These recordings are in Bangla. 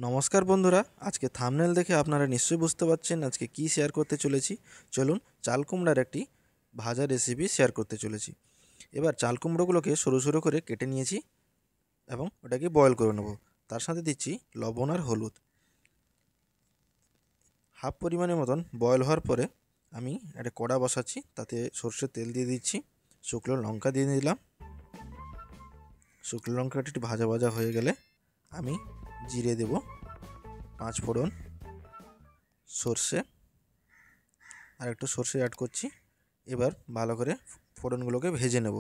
নমস্কার বন্ধুরা, আজকে থাম্বনেল দেখে আপনারা নিশ্চয়ই বুঝতে পারছেন আজকে কি শেয়ার করতে চলেছি। চলুন চাল কুমড়ার একটি ভাজা রেসিপি শেয়ার করতে চলেছি। এবার চাল কুমড়োগুলোকে সরু সরু করে কেটে নিয়েছি এবং ওটাকে বয়েল করে নেব। তার সাথে দিচ্ছি লবণ আর হলুদ। হাফ পরিমাণের মতন বয়েল হওয়ার পরে আমি একটা কড়া বসাচ্ছি, তাতে সর্ষের তেল দিয়ে দিচ্ছি, শুকনো লঙ্কা দিয়ে দিলাম। শুকনো লঙ্কাটা একটু ভাজা ভাজা হয়ে গেলে আমি জিরে দেব, 5 ফোড়ন, সর্ষে আর একটু সর্ষে অ্যাড করছি। এবার ভালো করে ফোড়নগুলোকে ভেজে নেব।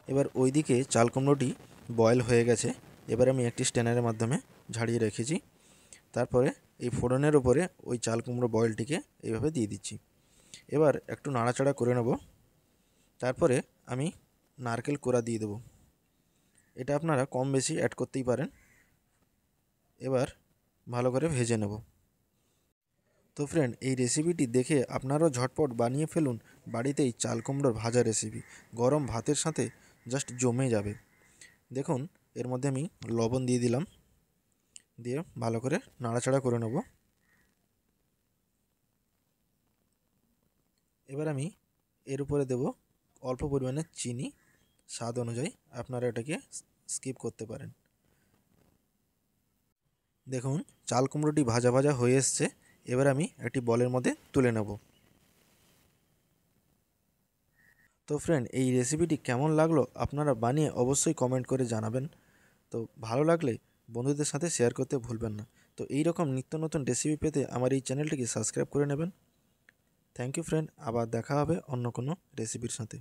এবার ওইদিকে চাল কুমড়োটি বয়েল হয়ে গেছে। এবার আমি একটি স্ট্যানারের মাধ্যমে ঝাড়িয়ে রেখেছি। তারপরে এই ফোড়নের ওপরে ওই চাল কুমড়ো বয়েলটিকে এইভাবে দিয়ে দিচ্ছি। এবার একটু নাড়াচাড়া করে নেব। তারপরে আমি নারকেল কোড়া দিয়ে দেব। এটা আপনারা কম বেশি অ্যাড করতেই পারেন। এবার ভালো করে ভেজে নেব। তো ফ্রেন্ড, এই রেসিপিটি দেখে আপনারাও ঝটপট বানিয়ে ফেলুন বাড়িতেই চাল কুমড়োর ভাজা রেসিপি। গরম ভাতের সাথে জাস্ট জমে যাবে। দেখুন, এর মধ্যে আমি লবণ দিয়ে দিলাম, দিয়ে ভালো করে নাড়াচাড়া করে নেব। এবার আমি এর উপরে দেব অল্প পরিমাণে চিনি, স্বাদ অনুযায়ী। আপনারা এটাকে স্কিপ করতে পারেন। দেখুন, চাল কুমড়োটি ভাজা ভাজা হয়ে এসছে। এবার আমি একটি বলের মধ্যে তুলে নেব। তো ফ্রেন্ড, এই রেসিপিটি কেমন লাগলো আপনারা বানিয়ে অবশ্যই কমেন্ট করে জানাবেন। তো ভালো লাগলে বন্ধুদের সাথে শেয়ার করতে ভুলবেন না। তো এই রকম নিত্য নতুন রেসিপি পেতে আমার এই চ্যানেলটিকে সাবস্ক্রাইব করে নেবেন। থ্যাংক ইউ ফ্রেন্ড, আবার দেখা হবে অন্য কোনো রেসিপির সাথে।